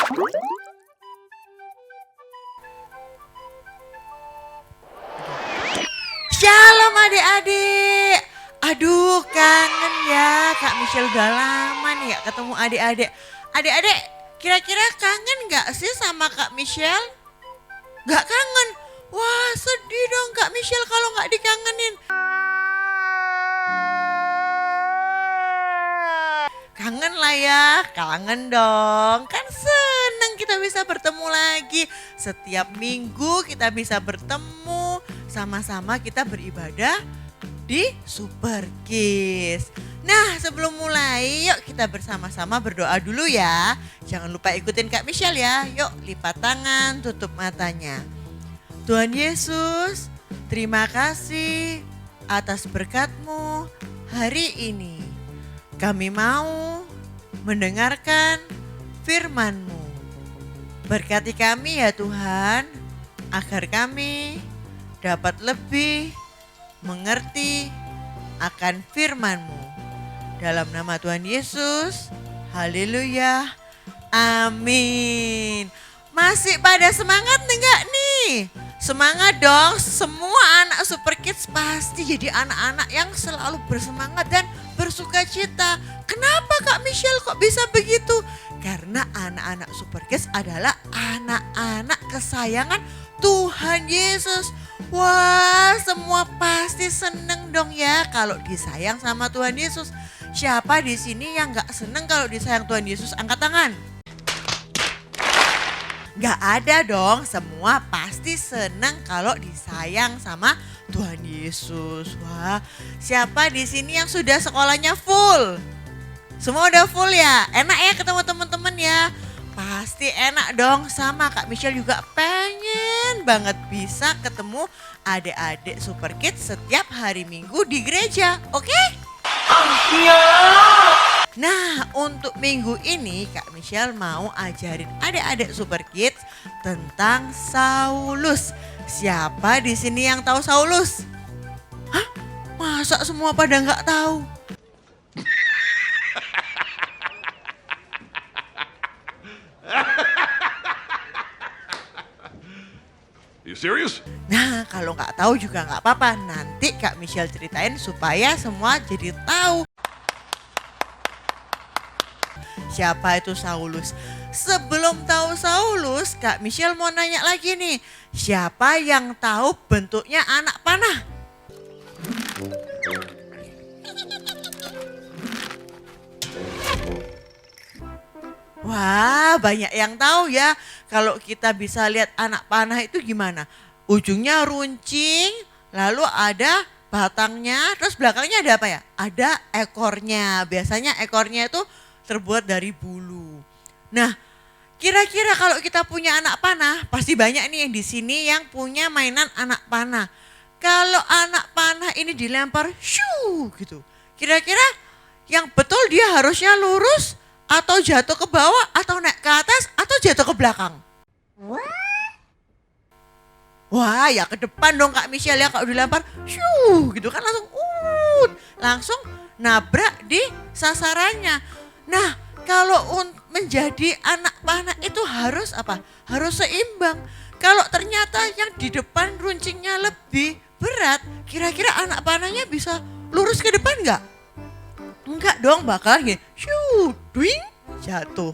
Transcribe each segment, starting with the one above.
Shalom adik-adik. Aduh kangen ya Kak Michelle, udah lama nih gak ketemu adik-adik. Adik-adik kira-kira kangen gak sih sama Kak Michelle? Gak kangen? Wah sedih dong Kak Michelle kalau gak dikangenin. Kangen lah ya, kangen dong. Kan seneng kita bisa bertemu lagi. Setiap minggu kita bisa bertemu, sama-sama kita beribadah di Super Kids. Nah sebelum mulai yuk kita bersama-sama berdoa dulu ya. Jangan lupa ikutin Kak Michelle ya. Yuk lipat tangan, tutup matanya. Tuhan Yesus, terima kasih atas berkat-Mu hari ini. Kami mau mendengarkan firman-Mu. Berkati kami ya Tuhan, agar kami dapat lebih mengerti akan firman-Mu. Dalam nama Tuhan Yesus, haleluya, amin. Masih pada semangat enggak nih? Semangat dong, semua anak Super Kids pasti jadi anak-anak yang selalu bersemangat dan bersuka cita. Kenapa Kak Michelle kok bisa begitu? Karena anak-anak Super Kids adalah anak-anak kesayangan Tuhan Yesus. Wah, semua pasti seneng dong ya kalau disayang sama Tuhan Yesus. Siapa di sini yang gak seneng kalau disayang Tuhan Yesus? Angkat tangan. Gak ada dong, semua pasti seneng kalau disayang sama Tuhan Yesus. Wah, siapa di sini yang sudah sekolahnya full? Semua udah full ya? Enak ya ketemu teman-teman ya? Pasti enak dong, sama Kak Michelle juga pengen banget bisa ketemu adik-adik Super Kids setiap hari Minggu di gereja, oke? Nah untuk minggu ini Kak Michelle mau ajarin adik-adik Super Kids tentang Saulus. Siapa di sini yang tahu Saulus? Hah? Masa semua pada nggak tahu? You serious? Nah kalau nggak tahu juga nggak apa-apa. Nanti Kak Michelle ceritain supaya semua jadi tahu. Siapa itu Saulus? Sebelum tahu Saulus, Kak Michelle mau nanya lagi nih. Siapa yang tahu bentuknya anak panah? Wah, banyak yang tahu ya. Kalau kita bisa lihat anak panah itu gimana? Ujungnya runcing, lalu ada batangnya, terus belakangnya ada apa ya? Ada ekornya. Biasanya ekornya itu terbuat dari bulu. Nah, kira-kira kalau kita punya anak panah, pasti banyak nih yang di sini yang punya mainan anak panah. Kalau anak panah ini dilempar, shoo gitu. Kira-kira yang betul dia harusnya lurus atau jatuh ke bawah atau naik ke atas atau jatuh ke belakang? Wah, ya ke depan dong Kak Michelle ya, kalau dilempar, shoo gitu kan langsung nabrak di sasarannya. Nah, kalau menjadi anak panah itu harus apa? Harus seimbang. Kalau ternyata yang di depan runcingnya lebih berat, kira-kira anak panahnya bisa lurus ke depan enggak? Enggak dong, bakal gini, duing, jatuh.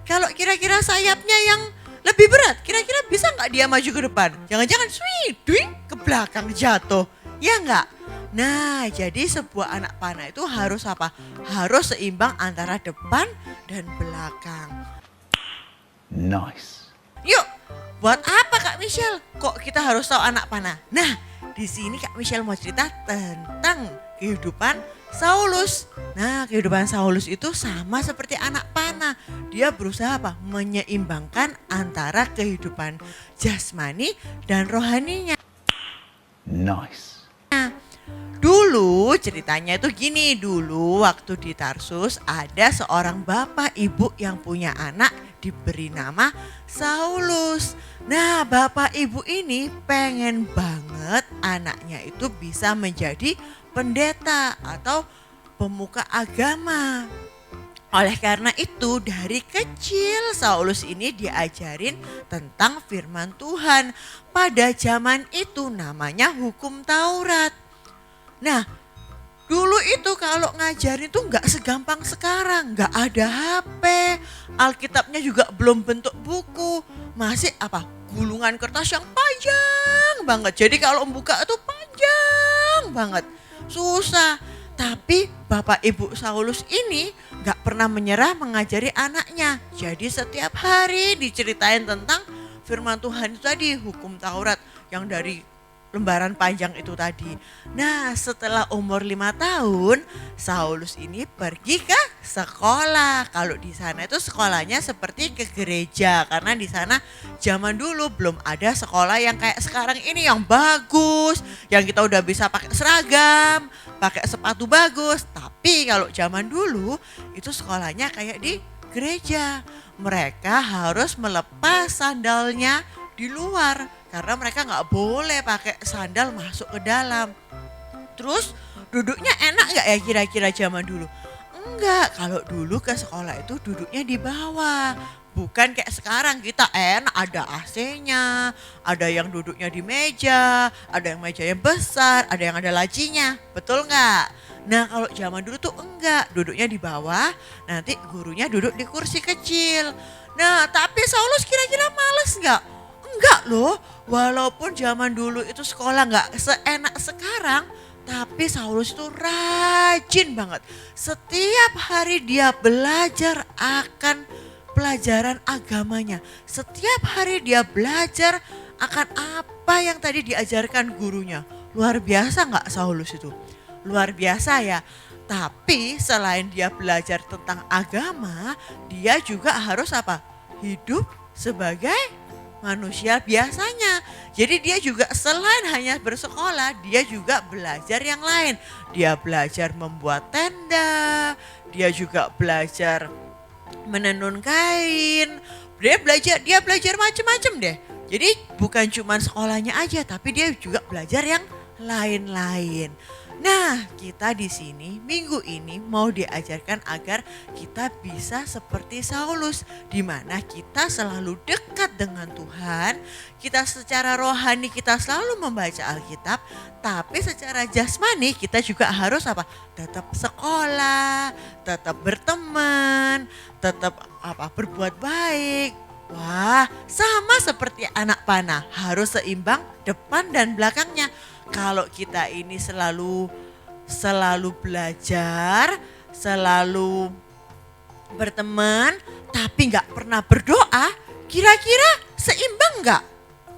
Kalau kira-kira sayapnya yang lebih berat, kira-kira bisa enggak dia maju ke depan? Jangan-jangan duing, ke belakang jatuh, ya enggak? Nah, jadi sebuah anak panah itu harus apa? Harus seimbang antara depan dan belakang. Nice. Yuk, buat apa Kak Michelle? Kok kita harus tahu anak panah? Nah, di sini Kak Michelle mau cerita tentang kehidupan Saulus. Nah, kehidupan Saulus itu sama seperti anak panah. Dia berusaha apa? Menyeimbangkan antara kehidupan jasmani dan rohaninya. Nice. Dulu ceritanya itu gini, dulu waktu di Tarsus ada seorang bapak ibu yang punya anak diberi nama Saulus. Nah bapak ibu ini pengen banget anaknya itu bisa menjadi pendeta atau pemuka agama. Oleh karena itu dari kecil Saulus ini diajarin tentang firman Tuhan. Pada zaman itu namanya hukum Taurat. Nah, dulu itu kalau ngajarin tuh nggak segampang sekarang, nggak ada HP, Alkitabnya juga belum bentuk buku, masih apa? Gulungan kertas yang panjang banget. Jadi kalau buka itu panjang banget, susah. Tapi Bapak Ibu Saulus ini nggak pernah menyerah mengajari anaknya. Jadi setiap hari diceritain tentang firman Tuhan itu tadi, hukum Taurat yang dari lembaran panjang itu tadi. Nah, setelah umur 5 tahun, Saulus ini pergi ke sekolah. Kalau di sana itu sekolahnya seperti ke gereja, karena di sana zaman dulu belum ada sekolah yang kayak sekarang ini yang bagus, yang kita udah bisa pakai seragam, pakai sepatu bagus. Tapi kalau zaman dulu itu sekolahnya kayak di gereja. Mereka harus melepas sandalnya di luar karena mereka nggak boleh pakai sandal masuk ke dalam. Terus duduknya enak nggak ya kira-kira zaman dulu? Enggak, kalau dulu ke sekolah itu duduknya di bawah. Bukan kayak sekarang kita enak ada AC-nya, ada yang duduknya di meja, ada yang mejanya besar, ada yang ada lacinya. Betul nggak? Nah kalau zaman dulu tuh enggak, duduknya di bawah, nanti gurunya duduk di kursi kecil. Nah tapi Saulus kira-kira males nggak? Enggak loh, walaupun zaman dulu itu sekolah nggak seenak sekarang, tapi Saulus itu rajin banget. Setiap hari dia belajar akan pelajaran agamanya. Setiap hari dia belajar akan apa yang tadi diajarkan gurunya. Luar biasa nggak Saulus itu? Luar biasa ya. Tapi selain dia belajar tentang agama, dia juga harus apa? Hidup sebagai manusia biasanya. Jadi dia juga selain hanya bersekolah, dia juga belajar yang lain. Dia belajar membuat tenda, dia juga belajar menenun kain. Dia belajar macam-macam deh. Jadi bukan cuma sekolahnya aja, tapi dia juga belajar yang lain-lain. Nah, kita di sini minggu ini mau diajarkan agar kita bisa seperti Saulus, di mana kita selalu dekat dengan Tuhan. Kita secara rohani kita selalu membaca Alkitab, tapi secara jasmani kita juga harus apa? Tetap sekolah, tetap berteman, tetap apa? Berbuat baik. Wah, sama seperti anak panah, harus seimbang depan dan belakangnya. Kalau kita ini selalu belajar, selalu berteman, tapi nggak pernah berdoa, kira-kira seimbang nggak?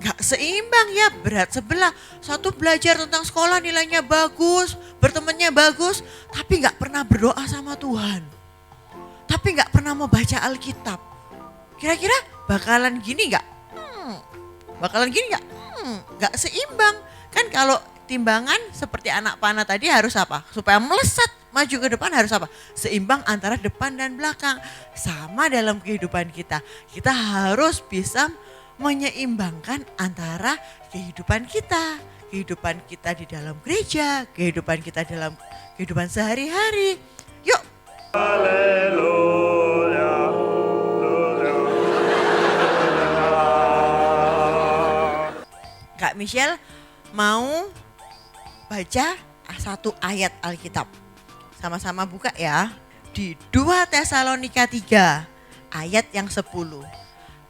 Nggak seimbang ya, berat sebelah. Satu belajar tentang sekolah nilainya bagus, bertemannya bagus, tapi nggak pernah berdoa sama Tuhan. Tapi nggak pernah mau baca Alkitab. Kira-kira bakalan gini nggak? Bakalan gini nggak? Nggak seimbang. Kan kalau timbangan seperti anak panah tadi harus apa? Supaya melesat maju ke depan harus apa? Seimbang antara depan dan belakang. Sama dalam kehidupan kita. Kita harus bisa menyeimbangkan antara kehidupan kita. Kehidupan kita di dalam gereja, kehidupan kita dalam kehidupan sehari-hari. Yuk. Kak Michelle mau baca satu ayat Alkitab. Sama-sama buka ya. Di 2 Tesalonika 3 ayat yang 10.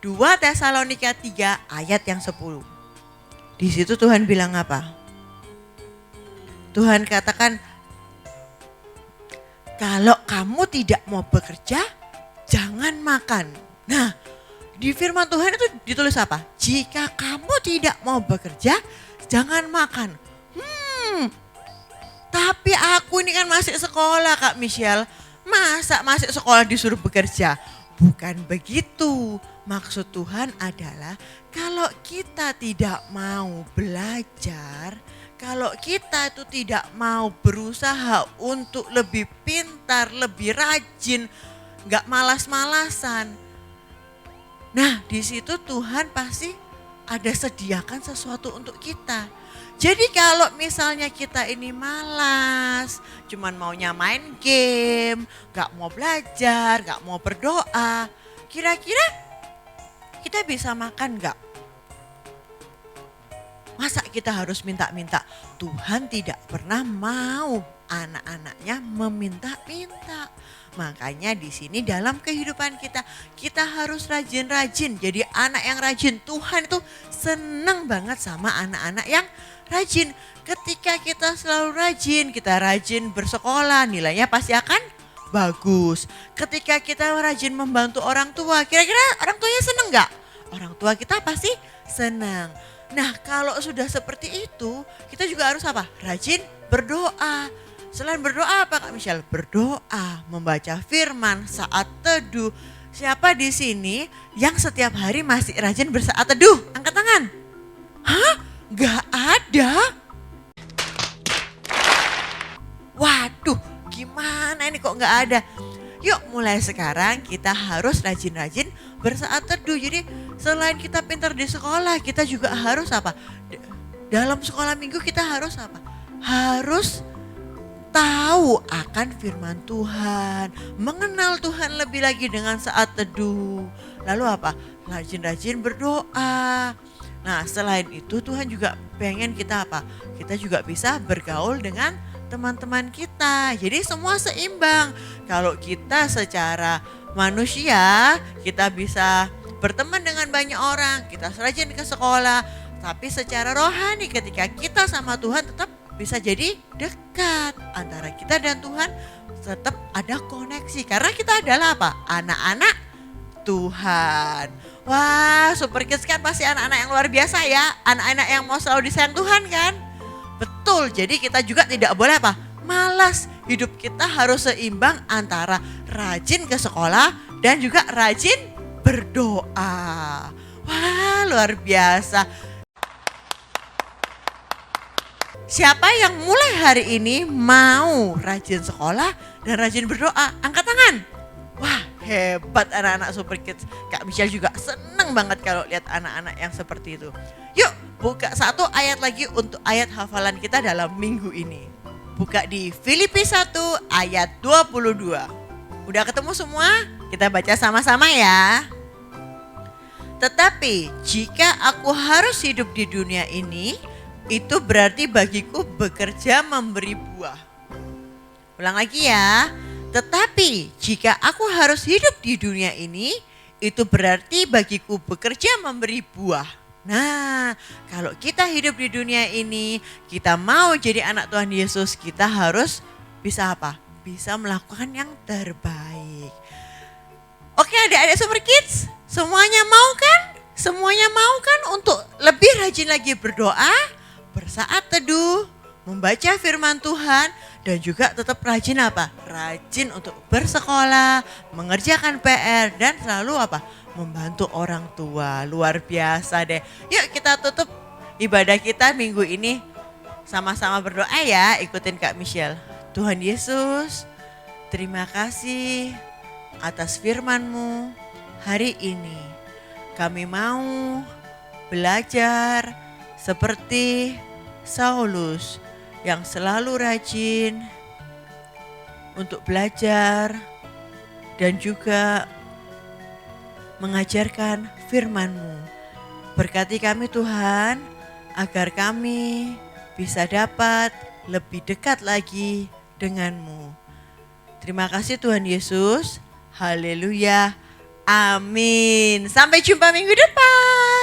2 Tesalonika 3 ayat yang 10. Di situ Tuhan bilang apa? Tuhan katakan, kalau kamu tidak mau bekerja, jangan makan. Nah, di firman Tuhan itu ditulis apa? Jika kamu tidak mau bekerja, jangan makan. Tapi aku ini kan masih sekolah Kak Michelle. Masa masih sekolah disuruh bekerja? Bukan begitu. Maksud Tuhan adalah kalau kita tidak mau belajar, kalau kita itu tidak mau berusaha untuk lebih pintar, lebih rajin, gak malas-malasan. Nah di situ Tuhan pasti ada sediakan sesuatu untuk kita. Jadi kalau misalnya kita ini malas, cuman maunya main game, gak mau belajar, gak mau berdoa, kira-kira kita bisa makan gak? Masa kita harus minta-minta? Tuhan tidak pernah mau anak-anaknya meminta-minta. Makanya di sini dalam kehidupan kita harus rajin-rajin. Jadi anak yang rajin, Tuhan itu seneng banget sama anak-anak yang rajin. Ketika kita selalu rajin, kita rajin bersekolah, nilainya pasti akan bagus. Ketika kita rajin membantu orang tua, kira-kira orang tuanya seneng gak? Orang tua kita pasti senang. Nah kalau sudah seperti itu, kita juga harus apa? Rajin berdoa. Selain berdoa apa Kak Michelle? Berdoa, membaca firman, saat teduh. Siapa di sini yang setiap hari masih rajin bersaat teduh? Angkat tangan. Hah? Gak ada? Waduh, gimana ini kok gak ada? Yuk mulai sekarang kita harus rajin-rajin bersaat teduh. Jadi selain kita pintar di sekolah, kita juga harus apa? Dalam sekolah minggu kita harus apa? Harus tahu akan firman Tuhan, mengenal Tuhan lebih lagi dengan saat teduh. Lalu apa? Rajin-rajin berdoa. Nah selain itu Tuhan juga pengen kita apa? Kita juga bisa bergaul dengan teman-teman kita. Jadi semua seimbang. Kalau kita secara manusia kita bisa berteman dengan banyak orang, kita rajin ke sekolah, tapi secara rohani ketika kita sama Tuhan tetap bisa jadi dekat. Antara kita dan Tuhan tetap ada koneksi karena kita adalah apa? Anak-anak Tuhan. Wah, Super Kids kan pasti anak-anak yang luar biasa ya. Anak-anak yang mau selalu disayang Tuhan kan? Betul, jadi kita juga tidak boleh apa? Malas. Hidup kita harus seimbang antara rajin ke sekolah dan juga rajin berdoa. Wah, luar biasa. Siapa yang mulai hari ini mau rajin sekolah dan rajin berdoa? Angkat tangan. Wah, hebat anak-anak Super Kids. Kak Michelle juga seneng banget kalau lihat anak-anak yang seperti itu. Yuk, buka satu ayat lagi untuk ayat hafalan kita dalam minggu ini. Buka di Filipi 1 ayat 22. Udah ketemu semua? Kita baca sama-sama ya. Tetapi jika aku harus hidup di dunia ini, itu berarti bagiku bekerja memberi buah. Ulang lagi ya. Tetapi jika aku harus hidup di dunia ini, itu berarti bagiku bekerja memberi buah. Nah, kalau kita hidup di dunia ini, kita mau jadi anak Tuhan Yesus, kita harus bisa apa? Bisa melakukan yang terbaik. Oke adik-adik Super Kids, semuanya mau kan? Semuanya mau kan untuk lebih rajin lagi berdoa, bersaat teduh, membaca firman Tuhan, dan juga tetap rajin apa? Rajin untuk bersekolah, mengerjakan PR, dan selalu apa? Membantu orang tua. Luar biasa deh. Yuk kita tutup ibadah kita minggu ini sama-sama berdoa ya. Ikutin Kak Michelle. Tuhan Yesus, terima kasih atas firman-Mu hari ini. Kami mau belajar seperti Saulus yang selalu rajin untuk belajar dan juga mengajarkan firman-Mu. Berkati kami Tuhan, agar kami bisa dapat lebih dekat lagi dengan-Mu. Terima kasih Tuhan Yesus. Haleluya. Amin. Sampai jumpa minggu depan.